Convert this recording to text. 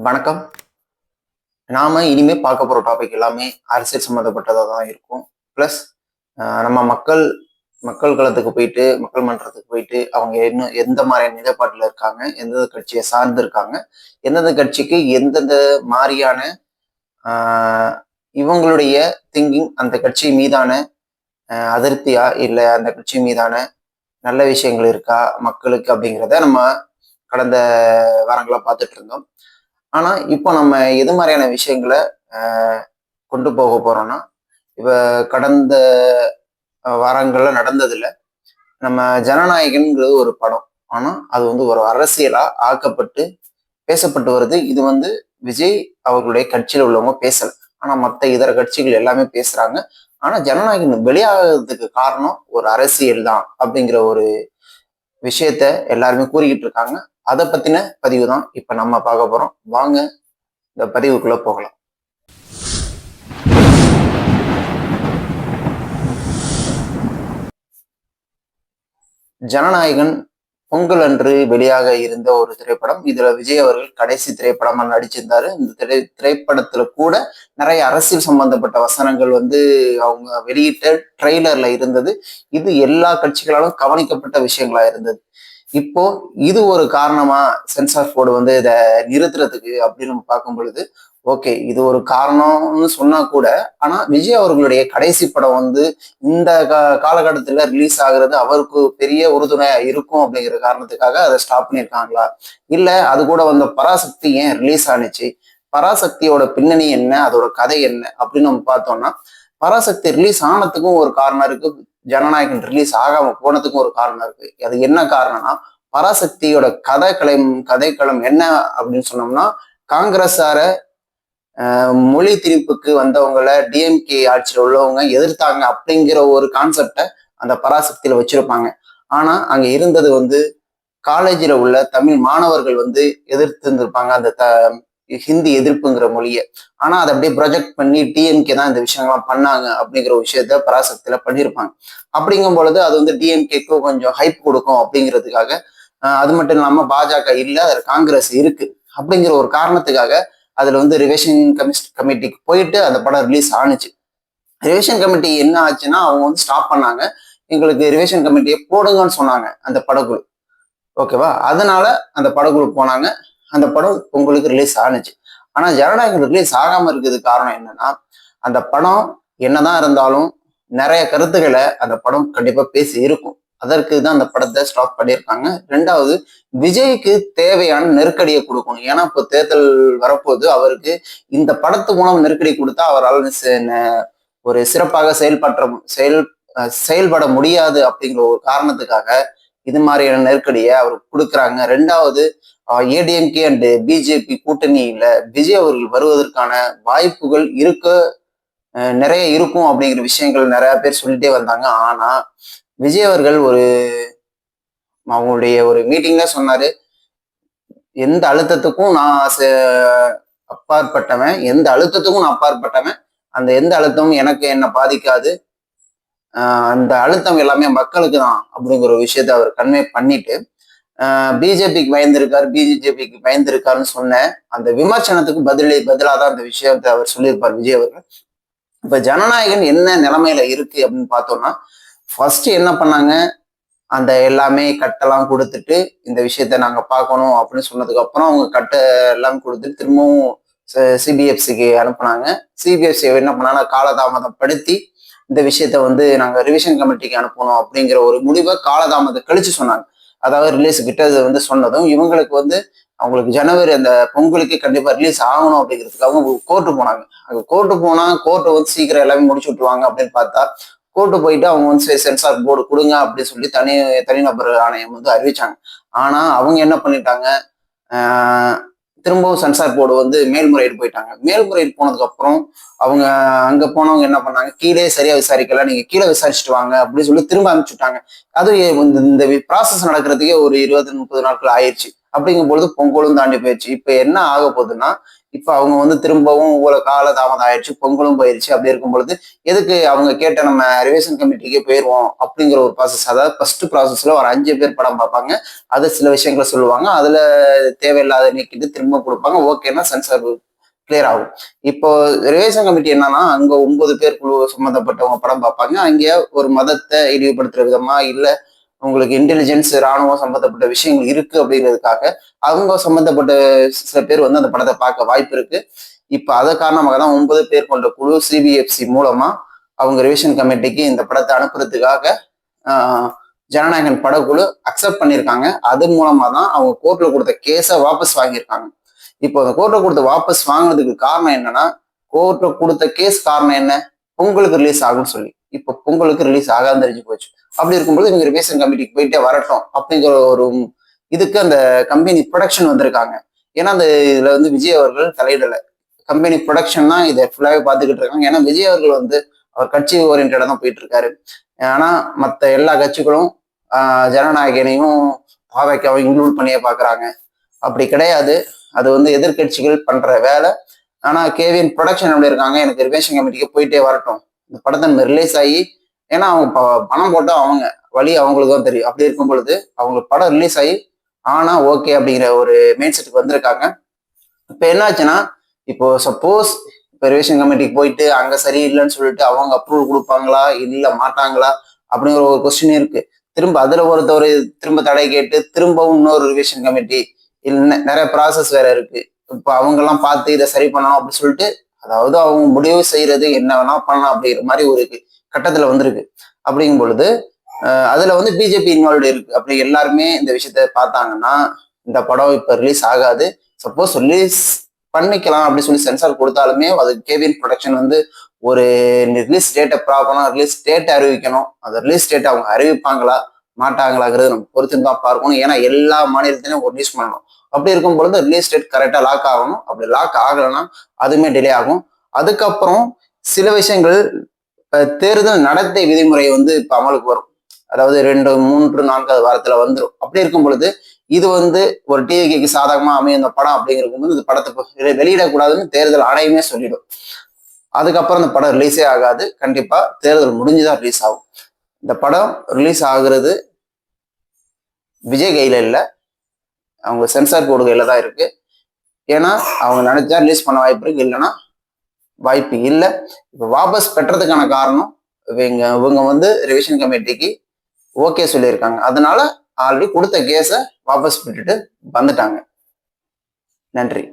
வணக்கம். நாம இனிமே பார்க்க போற டாபிக் எல்லாமே அரசியல் சம்மந்தப்பட்டதா தான் இருக்கும். பிளஸ் நம்ம மக்கள் களத்துக்கு போயிட்டு, மக்கள் மன்றத்துக்கு போயிட்டு, அவங்க என்ன எந்த மாதிரியான நிலைப்பாட்டுல இருக்காங்க, எந்தெந்த கட்சியை சார்ந்து இருக்காங்க, எந்தெந்த கட்சிக்கு எந்தெந்த மாரியான ஆ இவங்களுடைய திங்கிங் அந்த கட்சி மீதான அதிருப்தியா, இல்ல அந்த கட்சி மீதான நல்ல விஷயங்கள் இருக்கா மக்களுக்கு அப்படிங்கிறத நம்ம கடந்த வாரங்களா பார்த்துட்டு இருந்தோம். ஆனா, இப்போ நம்ம எது மாரியான விஷயங்கள அ கொண்டு போக போறோம்னா, இப்ப கடந்த வாரங்கள்ல நடந்ததுல, நம்ம ஜனநாயகன்ங்கிறது ஒரு படம். ஆனா, அது வந்து ஒரு அரசியலா ஆக்கப்பட்டு, பேசப்பட்டு வருது. இது வந்து விஜய் அவர்களுடைய கட்சியில உள்ளவங்க பேசல. ஆனா, மத்த இதர கட்சிகள் எல்லாமே பேசுறாங்க. ஆனா, ஜனநாயகன் வெளியாகறதுக்கு காரணம் ஒரு அரசியல் தான், அப்படிங்கிற ஒரு விஷயத்த எல்லாருமே கூறிக்கிட்டு இருக்காங்க. அத பத்தின பதிவு தான் இப்ப நம்ம பார்க்க போறோம். வாங்க இந்த பதிவுக்குள்ள போகலாம். ஜனநாயகன் பொங்கல் அன்று வெளியாக இருந்த ஒரு திரைப்படம். இதுல விஜய் அவர்கள் கடைசி திரைப்படமா நடிச்சிருந்தாரு. இந்த திரைப்படத்துல கூட நிறைய அரசியல் சம்பந்தப்பட்ட வசனங்கள் வந்து அவங்க வெளியிட்ட ட்ரெய்லர்ல இருந்தது. இது எல்லா கட்சிகளாலும் கவனிக்கப்பட்ட விஷயங்களா இருந்தது. இப்போ இது ஒரு காரணமா சென்சார் போர்டு வந்து இதை நிறுத்துறதுக்கு அப்படின்னு நம்ம பார்க்கும் பொழுது, ஓகே, இது ஒரு காரணம்னு சொன்னா கூட, ஆனா விஜய் அவர்களுடைய கடைசி படம் வந்து இந்த காலகட்டத்துல ரிலீஸ் ஆகுறது அவருக்கு பெரிய உறுதுணையா இருக்கும் அப்படிங்கிற காரணத்துக்காக அதை ஸ்டாப் பண்ணியிருக்காங்களா, இல்ல அது கூட வந்த பராசக்தி ஏன் ரிலீஸ் ஆனிச்சு, பராசக்தியோட பின்னணி என்ன, அதோட கதை என்ன அப்படின்னு நம்ம பார்த்தோம்னா, பராசக்தி ரிலீஸ் ஆனதுக்கும் ஒரு காரணம் இருக்கு, ஜனநாயகன் ரிலீஸ் ஆகாம போனதுக்கும் ஒரு காரணம் இருக்கு. அது என்ன காரணம்னா, பராசக்தியோட கதைக்களம் என்ன அப்படின்னு சொன்னோம்னா, காங்கிரஸார மொழி திணிப்புக்கு வந்தவங்கள டிஎம்கே ஆட்சியில் உள்ளவங்க எதிர்த்தாங்க அப்படிங்கிற ஒரு கான்செப்டை அந்த பராசக்தியில வச்சிருப்பாங்க. ஆனா அங்க இருந்தது வந்து காலேஜில் உள்ள தமிழ் மாணவர்கள் வந்து எதிர்த்து இருந்திருப்பாங்க அந்த ஹிந்தி எதிர்ப்புங்கிற மொழியை. ஆனா அதை அப்படியே ப்ரொஜெக்ட் பண்ணி டிஎம்கே தான் இந்த விஷயங்கள்லாம் பண்ணாங்க அப்படிங்கிற ஒரு விஷயத்த பராசக்தியில பண்ணியிருப்பாங்க. அப்படிங்கும் பொழுது அது வந்து டிஎம்கேக்கு கொஞ்சம் ஹைப் கொடுக்கும் அப்படிங்கிறதுக்காக, அது மட்டும் இல்லாம பாஜக இல்லை, அதுல காங்கிரஸ் இருக்கு அப்படிங்கிற ஒரு காரணத்துக்காக அதுல வந்து ரிவிஷன் கமிட்டிக்கு போயிட்டு அந்த படம் ரிலீஸ் ஆனிச்சு. ரிவிஷன் கமிட்டி என்ன ஆச்சுன்னா, அவங்க வந்து ஸ்டாப் பண்ணாங்க. எங்களுக்கு ரிவிஷன் கமிட்டியை போடுங்கன்னு சொன்னாங்க அந்த படக்குழு. ஓகேவா? அதனால அந்த படக்குழு போனாங்க. அந்த படம் உங்களுக்கு ரிலீஸ் ஆனிச்சு. ஆனா ஜனநாயகம் ரிலீஸ் ஆகாம இருக்கிறதுக்கு காரணம் என்னன்னா, அந்த படம் என்னதான் இருந்தாலும் நிறைய கருத்துக்களை அந்த படம் கண்டிப்பா பேசி இருக்கும். அதற்கு தான் அந்த படத்தை ஸ்டாப் பண்ணியிருக்காங்க. ரெண்டாவது, விஜய்க்கு தேவையான நெருக்கடியை கொடுக்கணும். ஏன்னா இப்போ தேர்தல் வரப்போது, அவருக்கு இந்த படத்து மூலம் நெருக்கடி கொடுத்தா அவரால் ஒரு சிறப்பாக செயல்பட முடியாது அப்படிங்கிற ஒரு காரணத்துக்காக இது மாதிரியான நெருக்கடியை அவர் கொடுக்குறாங்க. ரெண்டாவது, ஏடிஎம்கே அண்ட் பிஜேபி கூட்டணியில விஜய் அவர்கள் வருவதற்கான வாய்ப்புகள் நிறைய இருக்கும் அப்படிங்கிற விஷயங்கள் நிறைய பேர் சொல்லிட்டே வந்தாங்க. ஆனா விஜய் அவர்கள் அவங்களுடைய ஒரு மீட்டிங்ல சொன்னாரு, எந்த அழுத்தத்துக்கும் நான் அப்பாற்பட்டவன், எந்த அழுத்தத்துக்கும் நான் அப்பாற்பட்டவன், அந்த எந்த அழுத்தமும் எனக்கு என்ன பாதிக்காது, அந்த அழுத்தம் எல்லாமே மக்களுக்கு தான் அப்படிங்கிற ஒரு விஷயத்த அவர் கன்வே பண்ணிட்டு, பிஜேபிக்கு பயந்திருக்காருன்னு சொன்ன அந்த விமர்சனத்துக்கு பதிலாக தான் அந்த விஷயத்தை அவர் சொல்லியிருப்பார் விஜய் அவர்கள். இப்ப ஜனநாயகன் என்ன நிலைமையில இருக்கு அப்படின்னு பார்த்தோம்னா, ஃபர்ஸ்ட் என்ன பண்ணாங்க, அந்த எல்லாமே கட்டெல்லாம் கொடுத்துட்டு இந்த விஷயத்த நாங்க பார்க்கணும் அப்படின்னு சொன்னதுக்கு அப்புறம் அவங்க கட்டை எல்லாம் கொடுத்துட்டு திரும்பவும் சிபிஎஃப்சிக்கு அனுப்புனாங்க. சிபிஎஃப்சி என்ன பண்ணாங்க, காலதாமதம் படுத்தி இந்த விஷயத்த வந்து நாங்க ரிவிஷன் கமிட்டிக்கு அனுப்பணும் அப்படிங்கிற ஒரு முடிவை காலதாமதம் கழிச்சு சொன்னாங்க. அதாவது ரிலீஸ் கிட்ட வந்து சொன்னதும் இவங்களுக்கு வந்து அவங்களுக்கு ஜனவரி அந்த பொங்கலுக்கு கண்டிப்பா ரிலீஸ் ஆகணும் அப்படிங்கிறதுக்காக கோர்ட்டு போனாங்க. அங்க கோர்ட்டு போனா கோர்ட்டு வந்து சீக்கிரம் எல்லாமே முடிச்சு விட்டுருவாங்க அப்படின்னு பார்த்தா, கோர்ட்டு போயிட்டு அவங்க வந்து சென்சார் போர்டு கொடுங்க அப்படின்னு சொல்லி தனிநபர் ஆணையம் வந்து அறிவிச்சாங்க. ஆனா அவங்க என்ன பண்ணிட்டாங்க, திரும்பவும் சென்சார் போர்டு வந்து மேல்முறையீடு போயிட்டாங்க. மேல்முறையீடு போனதுக்கு அப்புறம் அவங்க அங்க போனவங்க என்ன பண்ணாங்க, கீழே சரியா விசாரிக்கல, நீங்க கீழே விசாரிச்சுட்டு வாங்க அப்படின்னு சொல்லி திரும்ப அனுப்பிச்சுட்டாங்க. அது இந்த ப்ராசஸ் நடக்கிறதுக்கே ஒரு 20-30 நாட்கள் ஆயிடுச்சு. அப்படிங்கும் பொழுது பொங்கலும் தாண்டி போயிடுச்சு. இப்ப என்ன ஆக போகுதுன்னா, இப்ப அவங்க வந்து திரும்பவும் உங்களை கால தாமதம் ஆயிடுச்சு, பொங்கலும் போயிடுச்சு. அப்படி இருக்கும் பொழுது எதுக்கு அவங்க கேட்ட நம்ம ரிவிஷன் கமிட்டிக்கே போயிடுவோம் அப்படிங்கிற ஒரு ப்ராசஸ். அதாவது ஃபர்ஸ்ட் ப்ராசஸ்ல ஒரு 5 பேர் படம் பார்ப்பாங்க. அது சில விஷயங்களை சொல்லுவாங்க. அதுல தேவையில்லாத நீக்கிட்டு திரும்ப கொடுப்பாங்க. ஓகேன்னா சென்சார் கிளியர் ஆகும். இப்போ ரிவிஷன் கமிட்டி என்னன்னா, அங்க 9 பேர் குழு சம்பந்தப்பட்டவங்க படம் பார்ப்பாங்க. அங்கே ஒரு மதத்தை இழிவுபடுத்துற விதமா, இல்ல உங்களுக்கு இன்டெலிஜென்ஸ் ராணுவம் சம்பந்தப்பட்ட விஷயங்கள் இருக்கு அப்படிங்கிறதுக்காக அவங்க சம்பந்தப்பட்ட சில பேர் வந்து அந்த படத்தை பார்க்க வாய்ப்பு இருக்கு. இப்ப அதை காரணமாக தான் 9 பேர் கொண்ட குழு சிபிஎஃப்சி மூலமா அவங்க ரிவிஷன் கமிட்டிக்கு இந்த படத்தை அனுப்புறதுக்காக ஜனநாயகன் படக்குழு அக்செப்ட் பண்ணியிருக்காங்க. அது மூலமா தான் அவங்க கோர்ட்ல கொடுத்த கேஸை வாபஸ் வாங்கியிருக்காங்க. இப்போ அந்த கோர்ட்ல கொடுத்த வாபஸ் வாங்கினதுக்கு காரணம் என்னன்னா, கோர்ட்ல கொடுத்த கேஸ் காரணம் என்ன, பொங்கலுக்கு ரிலீஸ் ஆகும்னு சொல்லி. இப்போ பொங்கலுக்கு ரிலீஸ் ஆகாம தெரிஞ்சு போச்சு. அப்படி இருக்கும்போது இவங்க ரிவிஷன் கமிட்டிக்கு போயிட்டே வரட்டும் அப்படிங்கிற ஒரு இதுக்கு அந்த கம்பெனி ப்ரொடக்ஷன் வந்திருக்காங்க. ஏன்னா அந்த இதுல வந்து விஜய் அவர்கள் தலையிடலை. கம்பெனி ப்ரொடக்ஷன் தான் இதை ஃபுல்லாவே பார்த்துக்கிட்டு இருக்காங்க. ஏன்னா விஜய் அவர்கள் வந்து அவர் கட்சி ஓரியன்டா தான் போயிட்டு இருக்காரு. ஆனா மற்ற எல்லா கட்சிகளும் ஜனநாயகனையும் பாவைக்காவும் இன்க்ளூட் பண்ணியே பாக்குறாங்க. அப்படி கிடையாது. அது வந்து எதிர்கட்சிகள் பண்ற வேலை. ஆனா கேவின் ப்ரொடக்ஷன் எப்படி இருக்காங்க, எனக்கு ரிவிஷன் கமிட்டிக்கு போயிட்டே வரட்டும், இந்த படத்தை ரிலீஸ் ஆகி, ஏன்னா அவங்க பணம் போட்டா அவங்க வழி அவங்களுக்கு தான் தெரியும். அப்படி இருக்கும் பொழுது அவங்களுக்கு படம் ரிலீஸ் ஆகி ஆனா ஓகே அப்படிங்கிற ஒரு மைண்ட் செட்டுக்கு வந்திருக்காங்க. இப்ப என்னாச்சுன்னா, இப்போ சப்போஸ் இப்போ ரிவிஷன் கமிட்டிக்கு போயிட்டு அங்க சரியில்லைன்னு சொல்லிட்டு அவங்க அப்ரூவல் கொடுப்பாங்களா இல்ல மாட்டாங்களா அப்படிங்கிற ஒரு கொஸ்டின் இருக்கு. திரும்ப அதுல ஒருத்தவர் திரும்ப தடை கேட்டு திரும்பவும் இன்னொரு ரிவிஷன் கமிட்டி இல்லை, நிறைய ப்ராசஸ் வேற இருக்கு. இப்போ அவங்க எல்லாம் பார்த்து இதை சரி பண்ணணும் அப்படின்னு சொல்லிட்டு, அதாவது அவங்க முடிவு செய்யறது என்ன வேணா பண்ணலாம் அப்படிங்கிற மாதிரி ஒரு கட்டத்துல வந்திருக்கு. அப்படிங்கும் பொழுது அதுல வந்து பிஜேபி இன்வால்வ்டு இருக்கு. அப்படி எல்லாருமே இந்த விஷயத்த பார்த்தாங்கன்னா இந்த படம் இப்ப ரிலீஸ் ஆகாது. சப்போஸ் ரிலீஸ் பண்ணிக்கலாம் அப்படின்னு சொல்லி சென்சார் கொடுத்தாலுமே அது கேவின் ப்ரொடக்ஷன் வந்து ஒரு ரிலீஸ் டேட்டை ப்ராப்பரா ரிலீஸ் டேட்டை அறிவிக்கணும். அந்த ரிலீஸ் டேட்டை அவங்க அறிவிப்பாங்களா மாட்டாங்களாங்கிறது நம்ம பொறுத்து தான் பார்க்கணும். ஏன்னா எல்லா மாநிலத்திலையும் ஒரு ரிலீஸ் பண்ணணும். அப்படி இருக்கும் பொழுது ரிலீஸ் டேட் கரெக்டா லாக் ஆகணும். அப்படி லாக் ஆகலைன்னா அதுவுமே டிலே ஆகும். அதுக்கப்புறம் சில விஷயங்கள் தேர்தல் நடத்தை விதிமுறை வந்து இப்ப அமலுக்கு வரும். அதாவது 2, 3, 4வது வாரத்துல வந்துடும். அப்படி இருக்கும் பொழுது இது வந்து ஒரு டிவிக்கு சாதகமா அமையும் இந்த படம் அப்படிங்கிறது வந்து இந்த படத்தை வெளியிடக்கூடாதுன்னு தேர்தல் ஆணையமே சொல்லிடும். அதுக்கப்புறம் இந்த படம் ரிலீஸே ஆகாது. கண்டிப்பா தேர்தல் முடிஞ்சுதான் ரிலீஸ் ஆகும். இந்த படம் ரிலீஸ் ஆகுறது விஜய் கையில இல்லை, அவங்க சென்சார் போர்டு கையில தான் இருக்கு. ஏன்னா அவங்க நினைச்சா ரிலீஸ் பண்ண வாய்ப்பு இருக்கு, இல்லைன்னா வாய்ப்பு இல்லை. இப்ப வாபஸ் பெற்றதுக்கான காரணம் இவங்க வந்து ரிவிஷன் கமிட்டிக்கு ஓகே சொல்லியிருக்காங்க. அதனால ஆல்ரெடி கொடுத்த கேஸை வாபஸ் பெற்றுட்டு வந்துட்டாங்க. நன்றி.